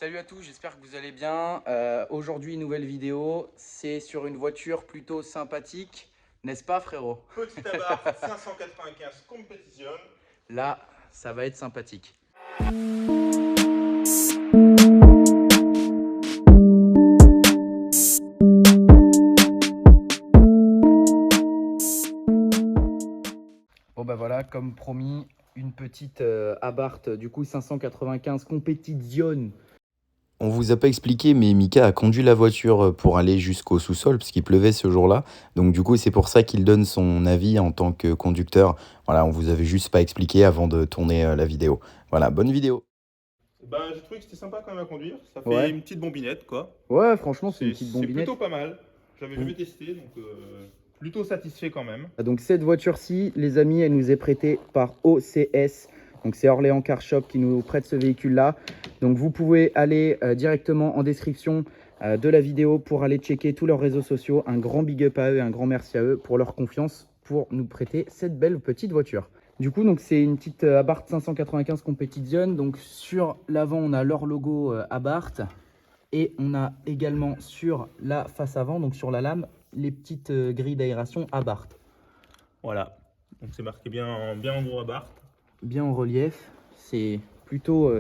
Salut à tous, j'espère que vous allez bien. Aujourd'hui, nouvelle vidéo, c'est sur une voiture plutôt sympathique, n'est-ce pas frérot? Petit Abarth 595 Competition. Là, ça va être sympathique. Bon bah voilà, comme promis, une petite Abarth du coup 595 Competition. On vous a pas expliqué, mais Mika a conduit la voiture pour aller jusqu'au sous-sol, parce qu'il pleuvait ce jour-là. Donc du coup, c'est pour ça qu'il donne son avis en tant que conducteur. Voilà, on vous avait juste pas expliqué avant de tourner la vidéo. Voilà, bonne vidéo. J'ai trouvé que c'était sympa quand même à conduire. Ça fait Ouais. une petite bombinette quoi. Ouais, franchement, c'est une petite C'est bombinette. plutôt pas mal. J'avais jamais testé donc plutôt satisfait quand même. Donc cette voiture-ci, les amis, elle nous est prêtée par OCS. Donc c'est Orléans Car Shop qui nous prête ce véhicule-là. Donc vous pouvez aller directement en description de la vidéo pour aller checker tous leurs réseaux sociaux. Un grand big up à eux et un grand merci à eux pour leur confiance pour nous prêter cette belle petite voiture. Du coup, donc c'est une petite Abarth 595 Competition. Donc sur l'avant, on a leur logo Abarth. Et on a également sur la face avant, donc sur la lame, les petites grilles d'aération Abarth. Voilà. Donc c'est marqué bien en gros Abarth. Bien en relief, c'est plutôt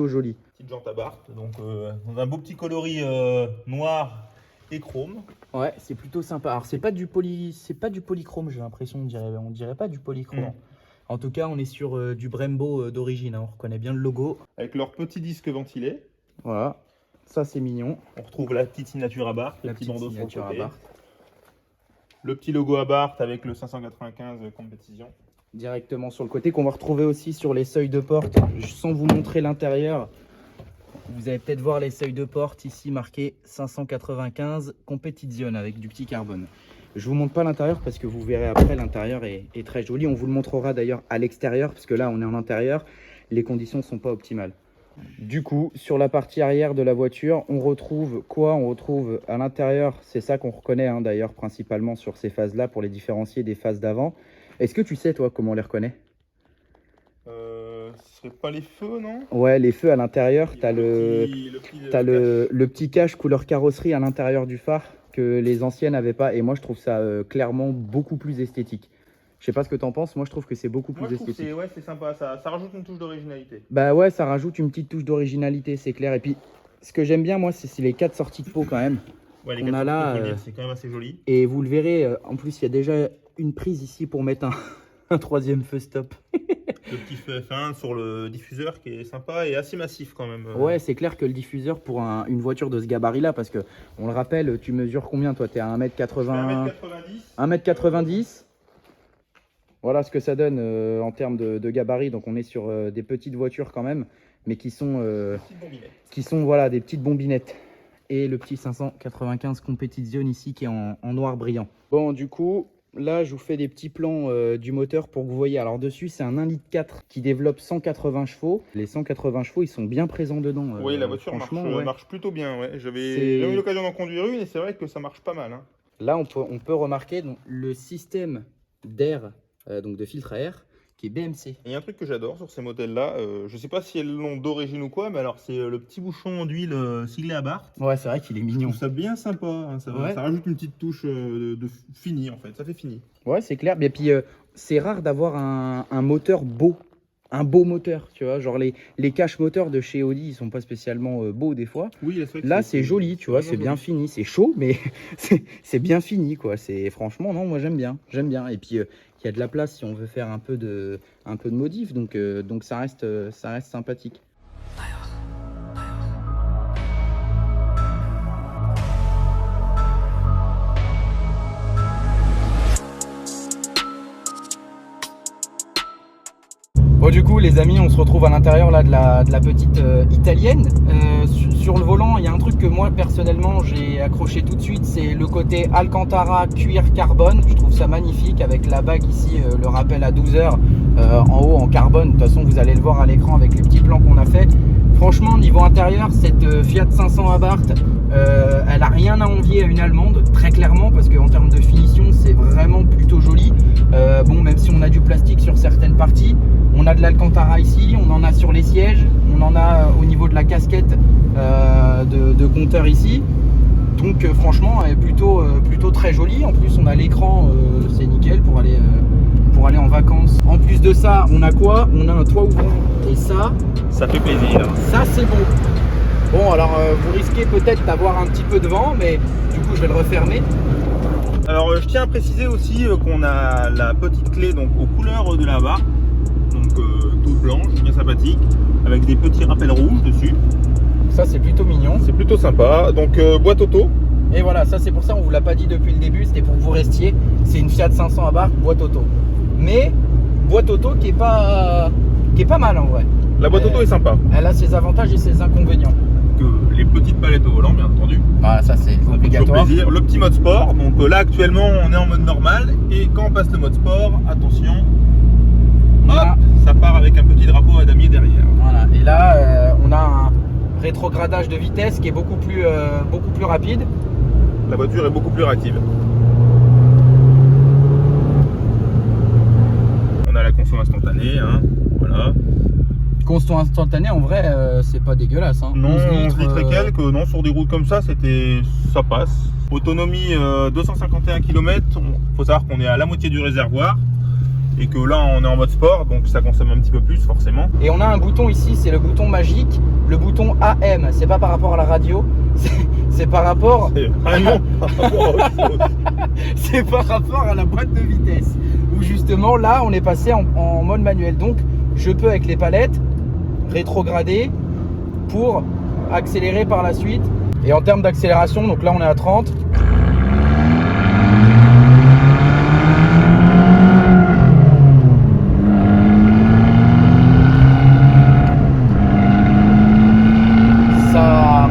joli. Petite jante Abarth. Donc dans un beau petit coloris noir et chrome. Ouais, c'est plutôt sympa. Alors c'est pas du polychrome, j'ai l'impression, on dirait pas du polychrome. Non. En tout cas, on est sur du Brembo d'origine, hein. On reconnaît bien le logo. Avec leur petit disque ventilé. Voilà, ça c'est mignon. On retrouve la petite signature Abarth, La le petit petite bandeau sur le signature côté. Abarth. Le petit logo Abarth avec le 595 Competition. Directement sur le côté, qu'on va retrouver aussi sur les seuils de porte. Sans vous montrer l'intérieur, vous allez peut-être voir les seuils de porte ici marqués 595 Competition avec du petit carbone. Je vous montre pas l'intérieur parce que vous verrez après, l'intérieur est très joli. On vous le montrera d'ailleurs à l'extérieur parce que là on est en intérieur, les conditions sont pas optimales. Du coup, sur la partie arrière de la voiture, on retrouve quoi? On retrouve à l'intérieur, c'est ça qu'on reconnaît hein, d'ailleurs principalement sur ces phases-là pour les différencier des phases d'avant. Est-ce que tu sais, toi, comment on les reconnaît? Ce serait pas les feux, non? Ouais, les feux à l'intérieur, tu as le le petit cache couleur carrosserie à l'intérieur du phare que les anciennes n'avaient pas. Et moi, je trouve ça clairement beaucoup plus esthétique. Je sais pas ce que tu en penses, moi je trouve que c'est beaucoup plus Moi, je trouve que esthétique. c'est sympa, ça rajoute une touche d'originalité. Bah ouais, ça rajoute une petite touche d'originalité, c'est clair. Et puis, ce que j'aime bien, moi, c'est les 4 sorties de pot quand même. Ouais, les On a là, c'est quand même assez joli. Et vous le verrez, en plus, il y a déjà une prise ici pour mettre un troisième feu stop. Le petit feu F1 sur le diffuseur qui est sympa et assez massif quand même. Ouais, c'est clair que le diffuseur pour une voiture de ce gabarit-là, parce que on le rappelle, tu mesures combien toi? Tu es à 1m80... 1m90. 1m90. Voilà ce que ça donne en termes de gabarit. Donc on est sur des petites voitures quand même, mais qui sont voilà, des petites bombinettes. Et le petit 595 Competition ici qui est en noir brillant. Bon, du coup, là, je vous fais des petits plans du moteur pour que vous voyez. Alors dessus, c'est un 1,4 litre qui développe 180 chevaux. Les 180 chevaux, ils sont bien présents dedans. Oui, la voiture marche plutôt bien. Ouais. J'avais eu l'occasion d'en conduire une et c'est vrai que ça marche pas mal. Hein. Là, on peut remarquer donc, le système d'air, donc de filtre à air, qui est BMC. Et il y a un truc que j'adore sur ces modèles-là, je sais pas si elles l'ont d'origine ou quoi, mais alors c'est le petit bouchon d'huile siglé Abarth. Ouais, c'est vrai qu'il est Je mignon. trouve ça bien sympa, hein, ça rajoute une petite touche de fini en fait, ça fait fini. Ouais, c'est clair. Et puis, c'est rare d'avoir un moteur beau. Un beau moteur, tu vois. Genre, les caches moteurs de chez Audi, ils sont pas spécialement beaux des fois. Oui, c'est vrai que là, c'est joli, tu vois. C'est bien fini. C'est chaud, mais c'est bien fini, quoi. Franchement, non, moi, j'aime bien. J'aime bien. Et puis, il y a de la place si on veut faire un peu de modif. Donc ça reste sympathique. Bon, du coup, les amis, on se retrouve à l'intérieur là de la petite italienne. Sur le volant, il y a un truc que moi personnellement j'ai accroché tout de suite, c'est le côté Alcantara cuir carbone. Je trouve ça magnifique avec la bague ici, le rappel à 12 heures en haut en carbone. De toute façon, vous allez le voir à l'écran avec les petits plans qu'on a fait. Franchement, niveau intérieur, cette Fiat 500 Abarth, elle a rien à envier à une allemande, très clairement, parce qu'en termes de finition, c'est vraiment plutôt joli. Bon, même si on a du plastique sur certaines parties, on a de l'Alcantara ici, on en a sur les sièges, on en a au niveau de la casquette moteur ici. Donc franchement, elle est plutôt très jolie. En plus, on a l'écran, c'est nickel pour aller en vacances. En plus de ça, on a quoi? On a un toit ouvrant. Et ça fait plaisir. Ça, c'est bon. Bon, alors vous risquez peut-être d'avoir un petit peu de vent, mais du coup, je vais le refermer. Alors, je tiens à préciser aussi qu'on a la petite clé donc aux couleurs de la barre. Donc, toute blanche, bien sympathique, avec des petits rappels rouges dessus. Ça, c'est plutôt mignon. C'est plutôt sympa. Donc, boîte auto. Et voilà, ça c'est pour ça on vous l'a pas dit depuis le début, c'était pour que vous restiez. C'est une Fiat 500 à barre, boîte auto. Mais boîte auto qui est pas mal en vrai. La boîte auto est sympa. Elle a ses avantages et ses inconvénients. Que les petites palettes au volant, bien entendu. Voilà, ça c'est Ça fait obligatoire. toujours plaisir. Le petit mode sport. Donc là actuellement on est en mode normal. Et quand on passe le mode sport, attention, hop, ça part avec un petit drapeau à damier derrière. Voilà. Et là on a un rétrogradage de vitesse qui est beaucoup plus rapide. La voiture est beaucoup plus réactive. On a la conso instantanée, hein, voilà. Conso instantané, en vrai, c'est pas dégueulasse. Hein. Non, 11 litres et quelques, non, sur des routes comme ça, ça passe. Autonomie 251 km, faut savoir qu'on est à la moitié du réservoir. Et que là, on est en mode sport, donc ça consomme un petit peu plus, forcément. Et on a un bouton ici, c'est le bouton magique, le bouton AM. C'est pas par rapport à la radio, c'est par rapport... Ah non, par rapport à autre chose. C'est par rapport à la boîte de vitesse. Où justement, là, on est passé en mode manuel. Donc, je peux, avec les palettes, rétrograder pour accélérer par la suite. Et en termes d'accélération, donc là, on est à 30.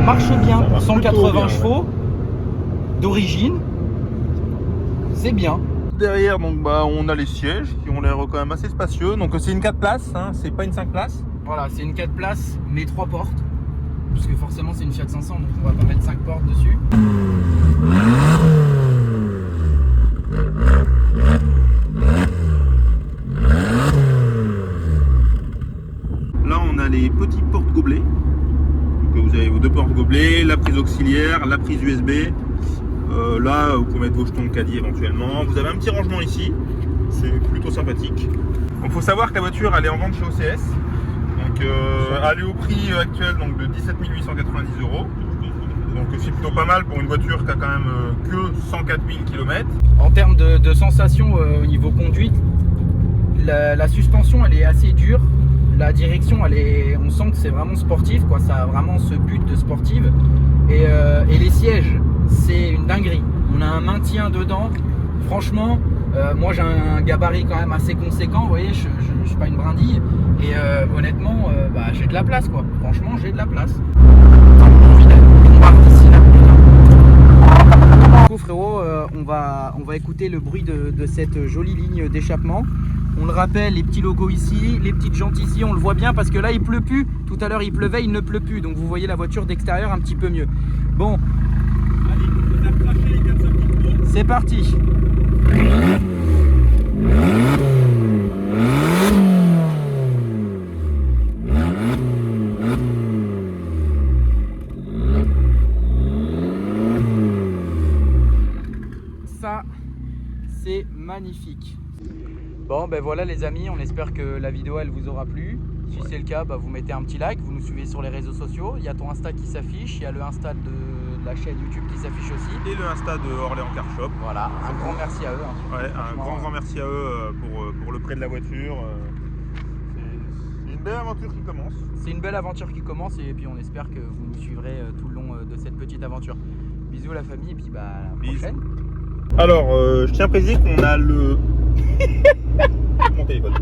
Marche bien pour 180 chevaux d'origine, c'est bien. Derrière, donc, on a les sièges qui ont l'air quand même assez spacieux. Donc c'est une 4 places, hein, c'est pas une 5 places. Voilà, c'est une 4 places mais 3 portes. Parce que forcément c'est une Fiat 500, donc on va pas mettre 5 portes dessus. Là on a les petits portes gobelets. Vous avez vos deux portes gobelets, la prise auxiliaire, la prise USB. Là, vous pouvez mettre vos jetons de caddie éventuellement. Vous avez un petit rangement ici, c'est plutôt sympathique. Il faut savoir que la voiture elle est en vente chez OCS. Donc, elle est au prix actuel donc, de 17 890 €. Donc c'est plutôt pas mal pour une voiture qui a quand même que 104 000 km. En termes de sensations au niveau conduite, la suspension elle est assez dure. La direction, on sent que c'est vraiment sportif, quoi. Ça a vraiment ce but de sportive. Et les sièges, c'est une dinguerie. On a un maintien dedans. Franchement, moi j'ai un gabarit quand même assez conséquent. Vous voyez, je suis pas une brindille. Et honnêtement, j'ai de la place, quoi. Franchement, j'ai de la place. Du coup, frérot, on va écouter le bruit de cette jolie ligne d'échappement. On le rappelle, les petits logos ici, les petites jantes ici, on le voit bien parce que là il pleut plus. Tout à l'heure il pleuvait, il ne pleut plus. Donc vous voyez la voiture d'extérieur un petit peu mieux. Bon, c'est parti. Ça, c'est magnifique. Bon ben voilà les amis, on espère que la vidéo elle vous aura plu. Si c'est le cas, vous mettez un petit like, vous nous suivez sur les réseaux sociaux. Il y a ton Insta qui s'affiche, il y a le Insta de la chaîne YouTube qui s'affiche aussi. Et le Insta de Orléans Car Shop. Voilà, un grand merci à eux. Hein. Ouais, un grand merci à eux pour le prêt de la voiture. C'est une belle aventure qui commence. C'est une belle aventure qui commence et puis on espère que vous nous suivrez tout le long de cette petite aventure. Bisous la famille et puis à la prochaine. Alors, je tiens à préciser qu'on a le... Mon téléphone.